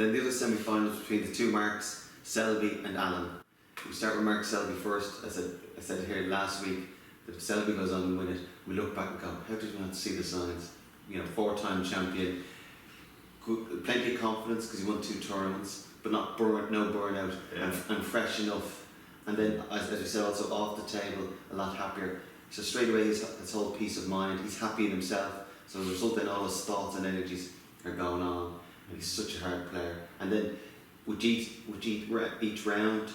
And then the other semi-finals between the two Marks, Selby and Allen. We start with Mark Selby first. I said here last week that if Selby goes on and win it, we look back and go, how did we not see the signs? You know, 4-time champion, good, plenty of confidence because he won 2 tournaments, but no burnout, and fresh enough. And then, as we said, also off the table, a lot happier. So straight away, his whole peace of mind. He's happy in himself. So as a result, then all his thoughts and energies are going on. And he's such a hard player. And then with each round,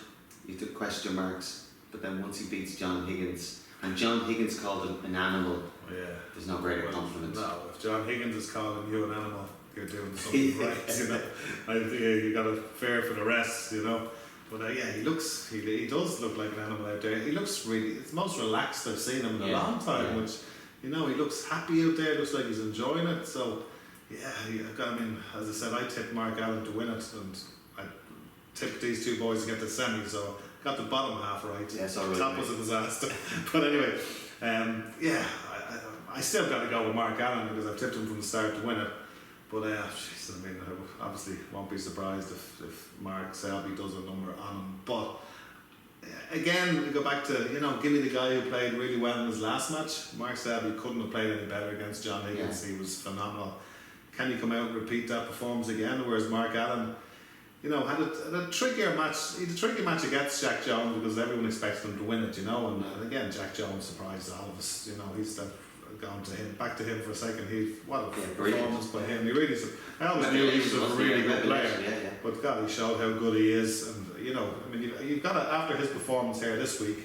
you took question marks. But then once he beats John Higgins, and John Higgins called him an animal. There's no greater compliment. No, if John Higgins is calling you an animal, you're doing something right. You know, I think you got to fair for the rest. You know, but he does look like an animal out there. He looks it's the most relaxed I've seen him in a long time. Which, you know, he looks happy out there. Looks like he's enjoying it. So I mean, as I said, I tipped Mark Allen to win it, and I tipped these two boys to get to the semi. So got the bottom half right. Top was a disaster. But anyway, I still got to go with Mark Allen because I've tipped him from the start to win it. But I mean, I obviously won't be surprised if Mark Selby does a number on him. But again, we go back to, you know, give me the guy who played really well in his last match. Mark Selby couldn't have played any better against John Higgins. He was phenomenal. Can you come out and repeat that performance again? Whereas Mark Allen, you know, had a trickier match. He had a tricky match against Jack Jones because everyone expects him to win it, you know. And again, Jack Jones surprised all of us. You know, he's gone to him, back to him for a second. What a performance by him. He really, I always knew he was a really good player. But God, he showed how good he is. And you know, I mean, you've got to, after his performance here this week,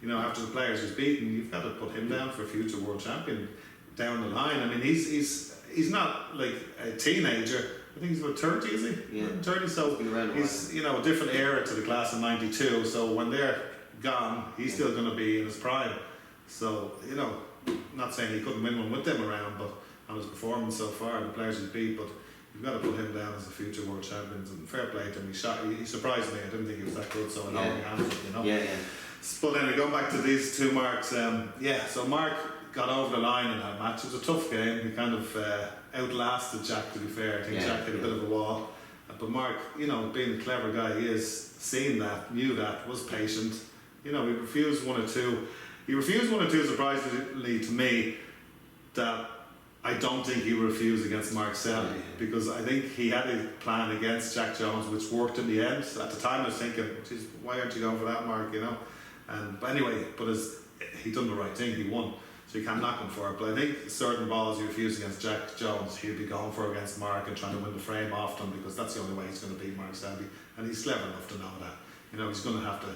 you know, after the players he's beaten, you've got to put him down for a future world champion down the line. I mean, he's not like a teenager. I think he's about 30, is he? Yeah. 30, so he's, you know, a different era to the class of 92. So when they're gone, he's still going to be in his prime. So, you know, not saying he couldn't win one with them around, but on his performance so far, the players he's beat, but you've got to put him down as the future world champions. And fair play to him. He surprised me. I didn't think he was that good, so I know he handled it, you know. But then going back to these two Marks, so Mark got over the line in that match. It was a tough game. He kind of outlasted Jack, to be fair. I think Jack hit a bit of a wall. But Mark, you know, being the clever guy he is, seen that, knew that, was patient. You know, he refused one or two. He refused one or two, surprisingly to me, that I don't think he refused against Mark Selby, because I think he had a plan against Jack Jones which worked in the end. At the time I was thinking, geez, why aren't you going for that, Mark, you know? But anyway, he done the right thing, he won. So you can't knock him for it. But I think certain balls he refused against Jack Jones, he'll be going for against Mark and trying to win the frame off him, because that's the only way he's going to beat Mark Selby. And he's clever enough to know that. You know, he's going to have to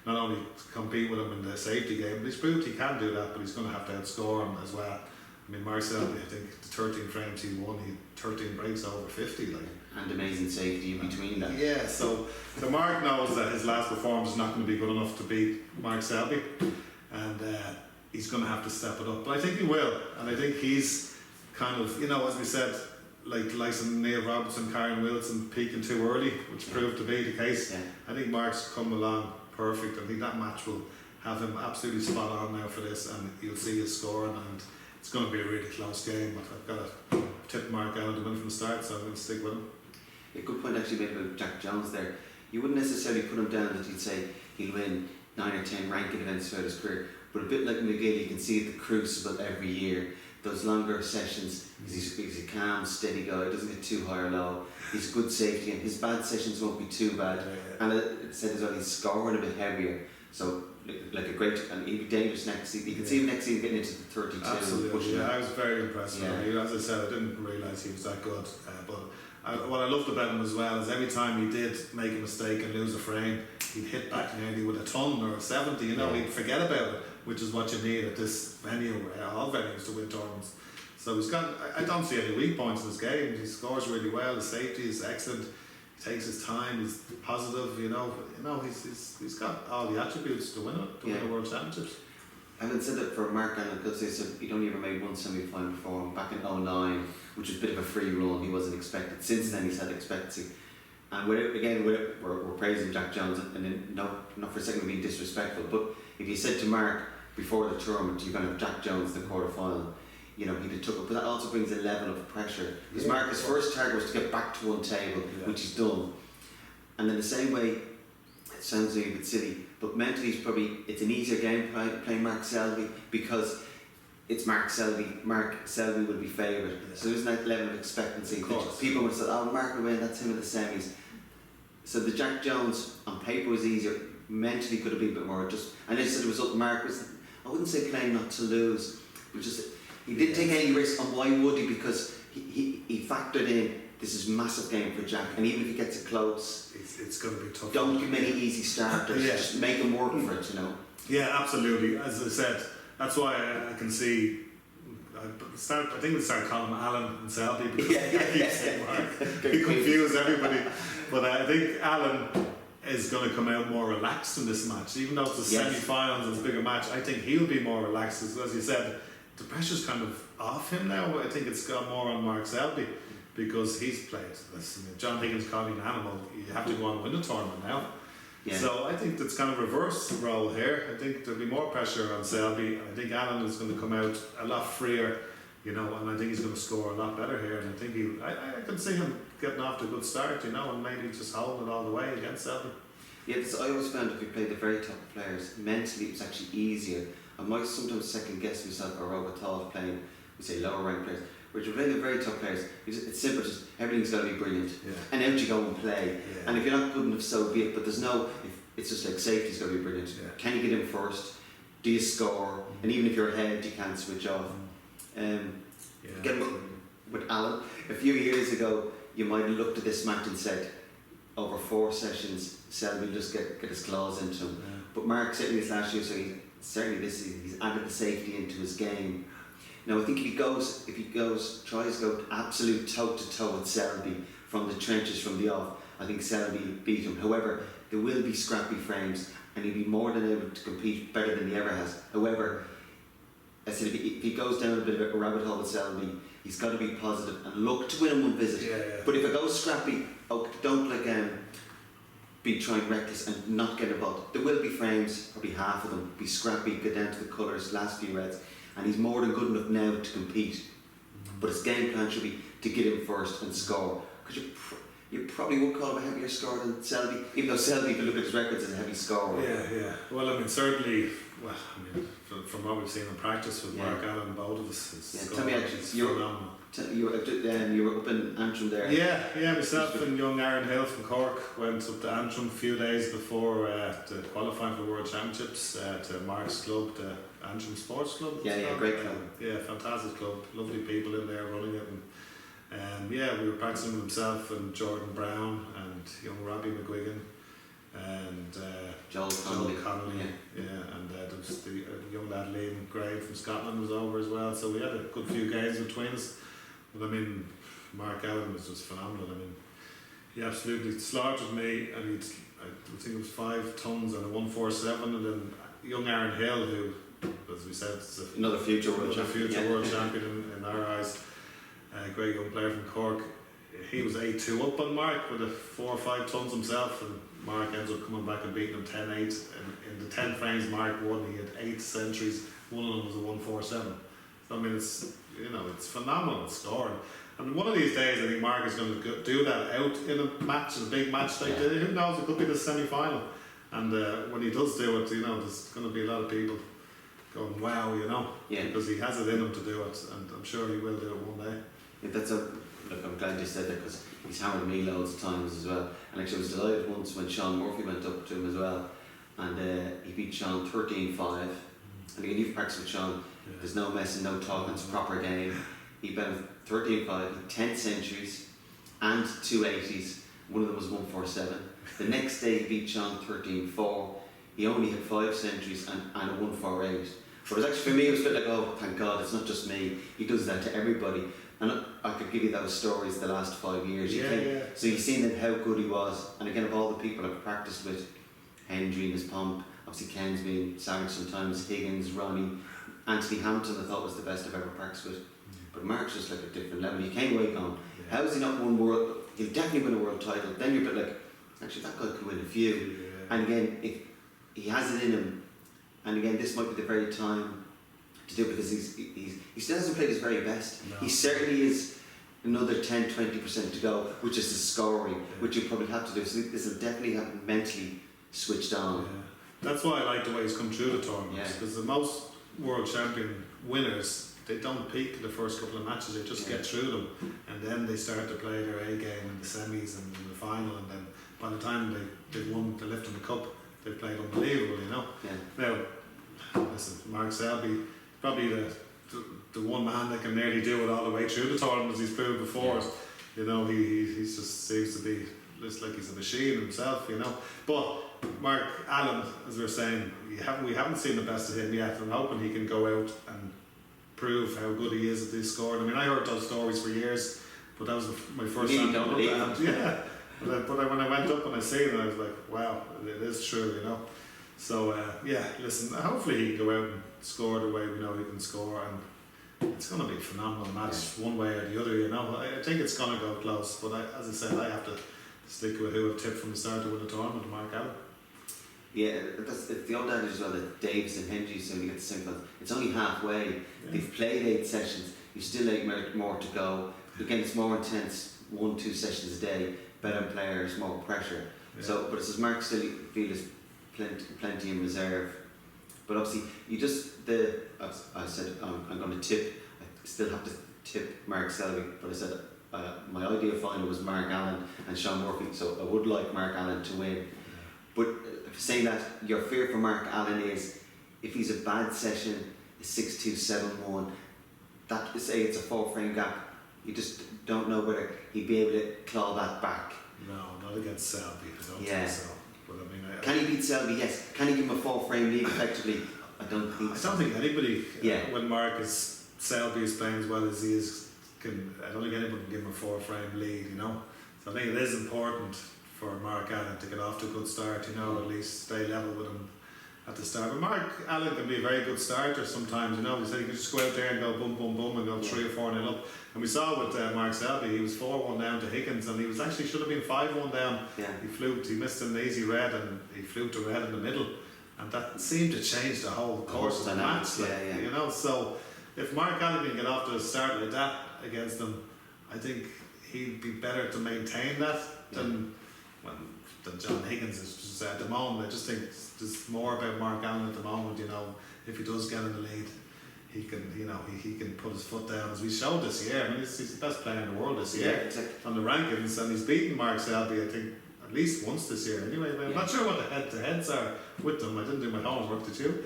not only compete with him in the safety game, but he's proved he can do that, but he's going to have to outscore him as well. I mean, Mark Selby, I think the 13 frames he won, he 13 breaks over 50. Like. And amazing safety in between that. Yeah, so Mark knows that his last performance is not going to be good enough to beat Mark Selby. And he's going to have to step it up, but I think he will. And I think he's kind of, you know, as we said, like Neil Robertson, Karen Wilson peaking too early, which proved to be the case. I think Mark's come along perfect. I think that match will have him absolutely spot on now for this, and you'll see his scoring, and it's going to be a really close game. But I've got to tip Mark Allen to win from the start, so I'm going to stick with him. A good point actually made about Jack Jones there. You wouldn't necessarily put him down that you'd say he'll win 9 or 10 ranking events throughout his career, but a bit like Micheal, you can see at the crucible every year, those longer sessions, he's a calm, steady guy, doesn't get too high or low, he's good safety, and his bad sessions won't be too bad. And it said as well, he's scoring a bit heavier, so like a great, and he'd be dangerous next season. You can see him next season getting into the 32. Absolutely, I was very impressed with him. As I said, I didn't realise he was that good, but what I loved about him as well is every time he did make a mistake and lose a frame, he'd hit back nearly with a ton or a 70, you know, he'd forget about it, which is what you need at this venue, all venues, to win tournaments. So he's got, I don't see any weak points in his game. He scores really well, his safety is excellent, he takes his time, he's positive, you know, he's got all the attributes to win it, to win the World Championships. I haven't said it for Mark Allen, because they said he'd only ever made one semi-final before, back in 2009, which was a bit of a free run. He wasn't expected. Since then he's had expectancy. And we're praising Jack Jones, and then not for a second being disrespectful, but if you said to Mark before the tournament you're going to have Jack Jones in the quarter final, you know, he'd have took it, but that also brings a level of pressure. Because Mark's first target was to get back to one table, which he's done. And then the same way, it sounds a bit silly, but mentally it's an easier game playing Mark Selby because it's Mark Selby. Mark Selby will be favoured. So there's that level of expectancy. Of People would have said, oh, Mark will win, that's him in the semis. So the Jack Jones on paper was easier, mentally could have been a bit more just, and I said it was up Mark was, I wouldn't say playing not to lose, but just, he didn't take any risk, and why would he? Because he factored in, this is a massive game for Jack, and even if he gets it close, it's going to be tough. Don't give him any easy starters, just make him work for it, you know. Yeah, absolutely. As I said, that's why I can see. I think we started calling him Alan and Selby because he confused everybody. But I think Alan is going to come out more relaxed in this match, even though it's the semi-finals and it's a bigger match. I think he'll be more relaxed, as you said. The pressure's kind of off him now. I think it's gone more on Mark Selby because he's played. John Higgins calling an animal. You have to go on and win the tournament now. Yeah. So I think that's kind of reverse role here. I think there'll be more pressure on Selby. I think Alan is going to come out a lot freer, you know, and I think he's going to score a lot better here. And I think I can see him getting off to a good start, you know, and maybe just holding it all the way against Selby. Yeah, I always found if you played the very top players, mentally it was actually easier. I might sometimes second guess myself or Robert thought playing, we say lower ranked players. Whereas you're playing the very top players, it's simple, just everything's got to be brilliant. Yeah. And out you go and play. Yeah. And if you're not good enough, so be it. But there's no, it's just like safety's got to be brilliant. Yeah. Can you get in first? Do you score? And even if you're ahead, you can't switch off. Again, with Alan, a few years ago, you might have looked at this match and said, over 4 sessions, Selby will just get his claws into him. Yeah. But Mark certainly this last year, so certainly this season, he's added the safety into his game. Now I think if he tries to go absolute toe to toe with Selby from the trenches, from the off, I think Selby will beat him. However, there will be scrappy frames and he'll be more than able to compete better than he ever has. However, I said if he goes down a bit of a rabbit hole with Selby, he's got to be positive and look to win in one visit. Yeah. But if it goes scrappy, don't be trying reckless and not get involved. There will be frames, probably half of them, be scrappy, go down to the colours, last few reds. And he's more than good enough now to compete. But his game plan should be to get him first and score. Because you probably would call him a heavier scorer than Selby, even though Selby, if you look at his records, is a heavy scorer. Yeah. Well, I mean, certainly, from what we've seen in practice with Mark Allen, both of us, tell me actually, you were up in Antrim there. Yeah, myself and young Aaron Hill from Cork went up to Antrim a few days before to qualify for the World Championships to Mark's club, the Antrim Sports Club. Yeah, great club. Fantastic club, lovely people in there running it, and we were practicing with himself and Jordan Brown and young Robbie McGuigan and Joel Connolly. And there was the young lad Liam Gray from Scotland was over as well, so we had a good few games between us. But I mean, Mark Allen was just phenomenal. I mean, he absolutely slaughtered me, and I think it was 5 tons and a 147, and then young Aaron Hill, who, as we said, is another future world champion in our eyes, a great young player from Cork. He was 8-2 up on Mark with a 4 or 5 tons himself, and Mark ends up coming back and beating him 10-8. And in the 10 frames Mark won, he had 8 centuries. One of them was a 147. So I mean, it's phenomenal scoring. And one of these days, I think Mark is going to do that out in a match, a big match like this. Who knows? It could be the semi-final. And when he does do it, there's going to be a lot of people going, wow, because he has it in him to do it, and I'm sure he will do it one day. Yeah, look, I'm glad you said that because he's hammered me loads of times as well. And actually, I was delighted once when Sean Murphy went up to him as well, and he beat Sean 13-5. And again, you've practiced with Sean. There's no messing, no talking. It's a proper game. He beat him 13-5, 10 centuries, and 2 80s. One of them was 147. The next day, he beat Sean 13-4. He only had 5 centuries and a 148. But it was actually, for me, it was a bit like, oh, thank God, it's not just me. He does that to everybody. And I could give you those stories the last 5 years. So you've seen then how good he was. And again, of all the people I've practiced with, Hendry and his pomp, obviously Ken's been savage sometimes, Higgins, Ronnie, Anthony Hampton I thought was the best I've ever practiced with. But Mark's just like a different level. You came away going, how has he not won world? He'll definitely win a world title. Then you're a bit like, actually that guy could win a few. And again, if he has it in him, and again, this might be the very time to do it because he still hasn't played his very best. No. He certainly is another 10-20% to go, which is the scoring, which you probably have to do. So this will definitely have him mentally switched on. Yeah. That's why I like the way he's come through the tournaments, because the most world champion winners, they don't peak in the first couple of matches, they just get through them, and then they start to play their A game in the semis and in the final, and then by the time they've won, they're lifting the cup, they've played unbelievable, you know. Now, listen, Mark Selby, probably the one man that can nearly do it all the way through the tournaments. He's proved before. You know, he just seems to be just like he's a machine himself, you know. But Mark Allen, as we were saying, we haven't seen the best of him yet. I'm hoping he can go out and prove how good he is at this scoring. I mean, I heard those stories for years, but that was my first time. Don't believe it. Yeah. But when I went up and I seen it, I was like, wow, it is true, you know. So listen, hopefully he can go out and score the way we know he can score, and it's going to be a phenomenal match, one way or the other, you know. I think it's going to go close, but as I said, I have to stick with who I've tipped from the start to win the tournament, Mark Allen. Yeah, it's the old adage as well that Davis and Hendry so you get the same thing. It's only halfway. They've played 8 sessions. You still 8 more to go. Again, it's more intense. 1-2 sessions a day. Better players, more pressure. So, but it says Mark still feels plenty in reserve. But obviously, I said I'm going to tip. I still have to tip Mark Selby, but I said my ideal final was Mark Allen and Sean Murphy. So I would like Mark Allen to win. But saying that, your fear for Mark Allen is if he's a bad session, a 6-2, 7-1, that say it's a 4-frame gap, you just don't know whether he'd be able to claw that back. No, not against Selby. I don't think so. But I mean, can he beat Selby? Yes. Can he give him a 4-frame lead effectively? I don't think so. I don't think anybody, when Marcus Selby is playing as well as he is, I don't think anybody can give him a 4-frame lead, you know. So I think it is important for Mark Allen to get off to a good start, you know, at least stay level with him at the start. But Mark Allen can be a very good starter sometimes, you know. He said he could just go out there and go boom, boom, boom and go 3 or 4-0 up. And we saw with Mark Selby, he was 4-1 down to Higgins, and he was actually should have been 5-1 down. He missed an easy red and he fluked a red in the middle, and that seemed to change the whole course of the match. You know, so if Mark Allen can get off to a start like that against them, I think he'd be better to maintain that than John Higgins is just at the moment. I just think there's more about Mark Allen at the moment, you know. If he does get in the lead, he can, you know, he can put his foot down, as we showed this year. I mean, he's the best player in the world this year on the rankings, and he's beaten Mark Selby, I think, at least once this year. Anyway, I'm not sure what the head-to-heads are with them. I didn't do my homework, did you?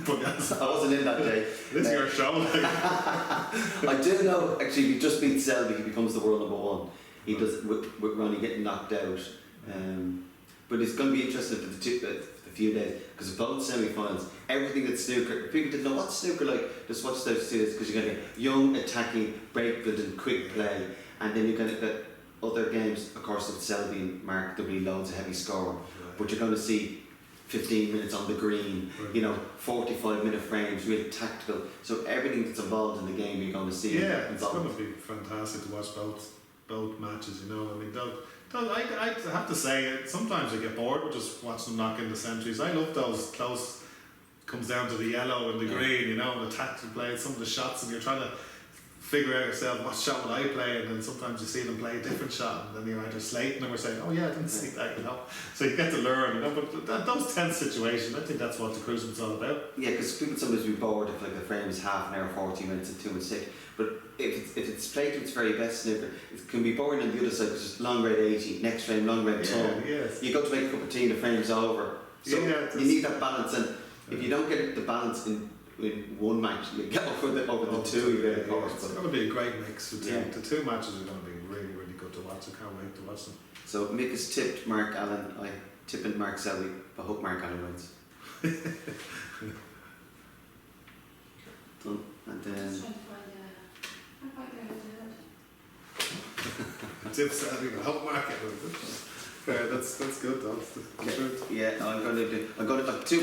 But I wasn't in that day. This is your show. I do know, actually, if he just beats Selby, he becomes the world #1. He does, with Ronnie getting knocked out. But it's going to be interesting for the few days, because of both semi-finals, everything that snooker, if people didn't know what's snooker like, just watch those two, because you're going to get young, attacking, break building, quick play, and then you're going to get other games, of course, with Selby and Mark, there'll be loads of heavy scoring, but you're going to see 15 minutes on the green, you know, 45-minute frames, real tactical, so everything that's involved in the game you're going to see. Yeah, it's going to be fantastic to watch both matches, you know. I mean, I have to say, sometimes I get bored with just watching them knock into centuries. I love those close, comes down to the yellow and the green, you know, and the tactical play, some of the shots, and you're trying to figure out yourself what shot would I play, and then sometimes you see them play a different shot, and then you're either slating them or saying, oh yeah, I didn't see that, you know. So you get to learn, you know. But those tense situations, I think that's what the cruising's all about. Yeah, because people sometimes be bored if like the frame is half an hour, 40 minutes, and too much stick. But if it's played to its very best snooker, it can be boring on the other side, because it's long red 80, next frame long red 10. You go to make a cup of tea and the frame's over. So you need that balance, and if you don't get the balance in one match, you get over the two. You get it's going to be a great mix. The two matches are going to be really, really good to watch. I can't wait to watch them. So Mick has tipped Mark Allen. I tipping Mark Selby. I hope Mark Allen wins. Done. And then. Tip Selby. I hope Mark Allen wins. That's good. That's the truth. Yeah, I'm going to do. I'm going to 2